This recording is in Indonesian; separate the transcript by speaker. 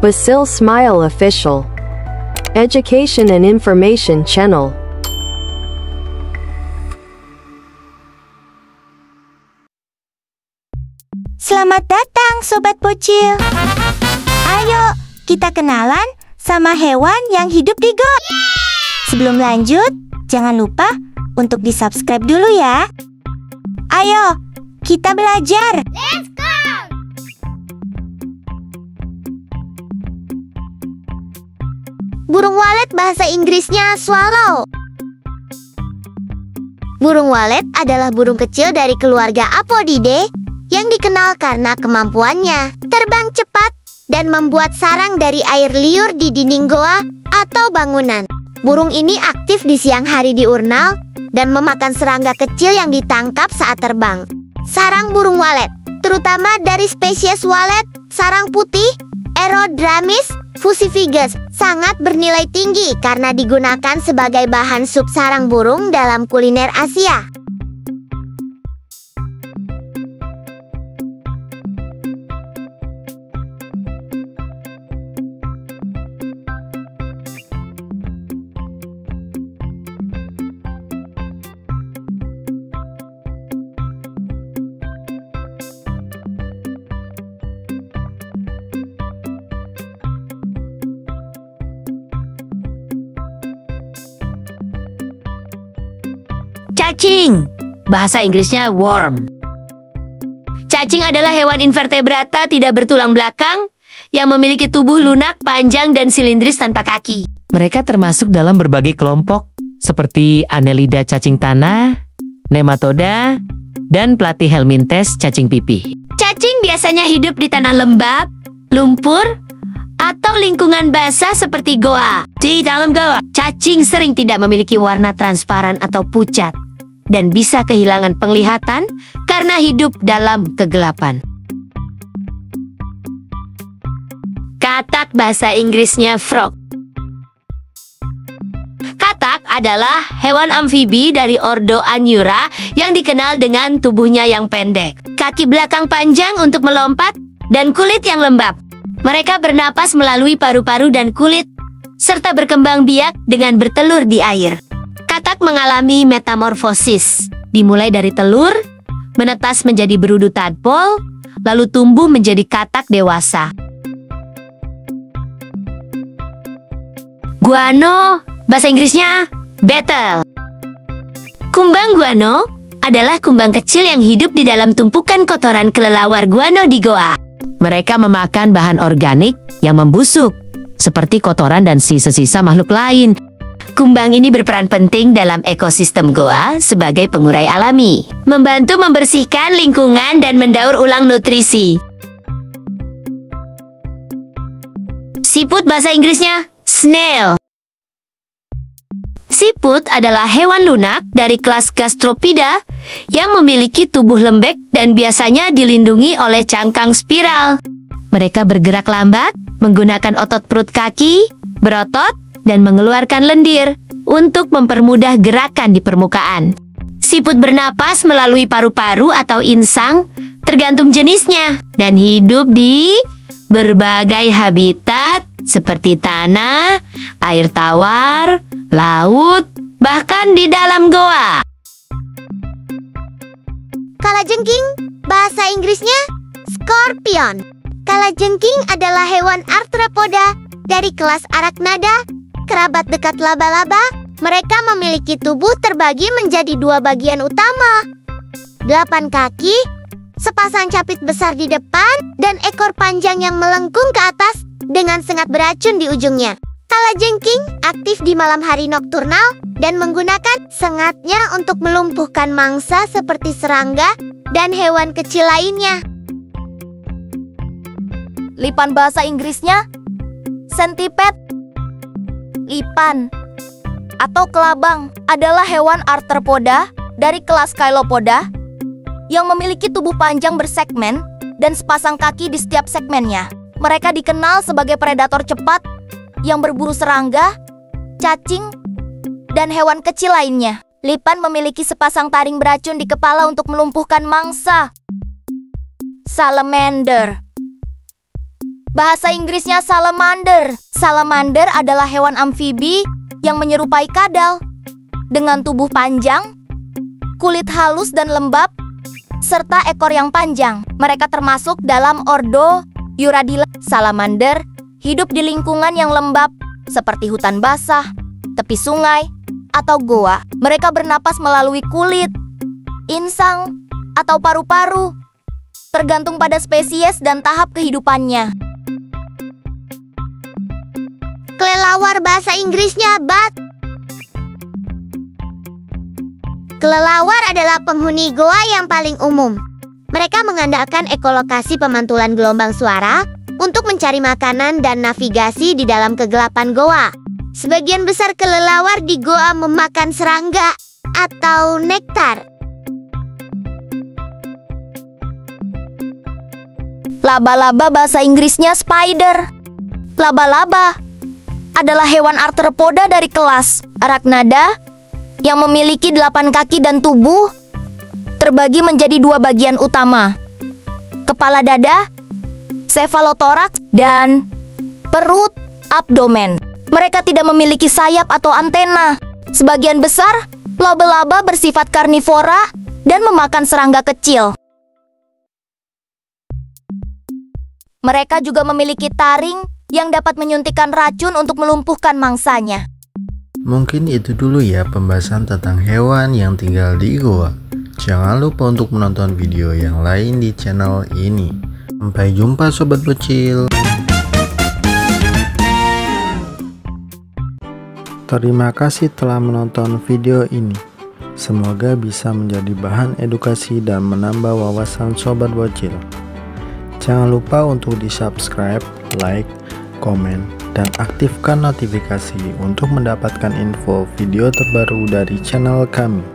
Speaker 1: Basil Smile Official. Education and Information Channel.
Speaker 2: Selamat datang Sobat Bocil. Ayo kita kenalan sama hewan yang hidup di got. Sebelum lanjut, jangan lupa untuk di-subscribe dulu ya. Ayo, kita belajar.
Speaker 3: Let's go! Burung walet bahasa Inggrisnya swallow. Burung walet adalah burung kecil dari keluarga Apodidae yang dikenal karena kemampuannya terbang cepat dan membuat sarang dari air liur di dinding goa atau bangunan. Burung ini aktif di siang hari di urnal dan memakan serangga kecil yang ditangkap saat terbang. Sarang burung walet, terutama dari spesies walet sarang putih, Aerodramys fusivigus, sangat bernilai tinggi karena digunakan sebagai bahan sup sarang burung dalam kuliner Asia.
Speaker 4: Cacing, bahasa Inggrisnya worm. Cacing adalah hewan invertebrata tidak bertulang belakang yang memiliki tubuh lunak, panjang, dan silindris tanpa kaki.
Speaker 5: Mereka termasuk dalam berbagai kelompok seperti Annelida cacing tanah, Nematoda, dan Platyhelminthes cacing pipih.
Speaker 4: Cacing biasanya hidup di tanah lembab, lumpur, atau lingkungan basah seperti goa. Di dalam goa, cacing sering tidak memiliki warna transparan atau pucat dan bisa kehilangan penglihatan karena hidup dalam kegelapan. Katak bahasa Inggrisnya frog. Katak adalah hewan amfibi dari ordo Anyura yang dikenal dengan tubuhnya yang pendek, kaki belakang panjang untuk melompat, dan kulit yang lembab. Mereka bernapas melalui paru-paru dan kulit, serta berkembang biak dengan bertelur di air. Katak mengalami metamorfosis, dimulai dari telur, menetas menjadi berudu tadpole, lalu tumbuh menjadi katak dewasa. Guano, bahasa Inggrisnya beetle. Kumbang guano adalah kumbang kecil yang hidup di dalam tumpukan kotoran kelelawar guano di goa. Mereka memakan bahan organik yang membusuk, seperti kotoran dan sisa-sisa makhluk lain. Kumbang ini berperan penting dalam ekosistem goa sebagai pengurai alami, membantu membersihkan lingkungan dan mendaur ulang nutrisi. Siput bahasa Inggrisnya snail. Siput adalah hewan lunak dari kelas Gastropida yang memiliki tubuh lembek dan biasanya dilindungi oleh cangkang spiral. Mereka bergerak lambat, menggunakan otot perut kaki, berotot, dan mengeluarkan lendir untuk mempermudah gerakan di permukaan. Siput bernapas melalui paru-paru atau insang, tergantung jenisnya, dan hidup di berbagai habitat seperti tanah, air tawar, laut, bahkan di dalam goa.
Speaker 3: Kalajengking, bahasa Inggrisnya scorpion. Kalajengking adalah hewan arthropoda dari kelas Arachnida, kerabat dekat laba-laba. Mereka memiliki tubuh terbagi menjadi dua bagian utama, 8 kaki, sepasang capit besar di depan, dan ekor panjang yang melengkung ke atas dengan sengat beracun di ujungnya. Kalajengking aktif di malam hari nokturnal dan menggunakan sengatnya untuk melumpuhkan mangsa seperti serangga dan hewan kecil lainnya.
Speaker 2: Lipan bahasa Inggrisnya centipede. Lipan atau kelabang adalah hewan arthropoda dari kelas Chilopoda yang memiliki tubuh panjang bersegmen dan sepasang kaki di setiap segmennya. Mereka dikenal sebagai predator cepat yang berburu serangga, cacing, dan hewan kecil lainnya. Lipan memiliki sepasang taring beracun di kepala untuk melumpuhkan mangsa. Salamander. Bahasa Inggrisnya salamander. Salamander adalah hewan amfibi yang menyerupai kadal, dengan tubuh panjang, kulit halus dan lembab, serta ekor yang panjang. Mereka termasuk dalam ordo Eurydice. Salamander hidup di lingkungan yang lembab seperti hutan basah, tepi sungai, atau goa. Mereka bernapas melalui kulit, insang, atau paru-paru, tergantung pada spesies dan tahap kehidupannya.
Speaker 3: Kelelawar bahasa Inggrisnya bat. Kelelawar adalah penghuni goa yang paling umum. Mereka mengandalkan ekolokasi pemantulan gelombang suara untuk mencari makanan dan navigasi di dalam kegelapan goa. Sebagian besar kelelawar di goa memakan serangga atau nektar.
Speaker 2: Laba-laba bahasa Inggrisnya spider. Laba-laba adalah hewan arthropoda dari kelas Arachnida yang memiliki 8 kaki dan tubuh terbagi menjadi 2 bagian utama: kepala dada, cephalothorax, dan perut abdomen. Mereka tidak memiliki sayap atau antena. Sebagian besar laba-laba bersifat karnivora dan memakan serangga kecil. Mereka juga memiliki taring yang dapat menyuntikkan racun untuk melumpuhkan mangsanya.
Speaker 6: Mungkin itu dulu ya pembahasan tentang hewan yang tinggal di goa. Jangan lupa untuk menonton video yang lain di channel ini. Sampai jumpa sobat bocil. Terima kasih telah menonton video ini. Semoga bisa menjadi bahan edukasi dan menambah wawasan sobat bocil. Jangan lupa untuk di-subscribe, like, komen, dan aktifkan notifikasi untuk mendapatkan info video terbaru dari channel kami.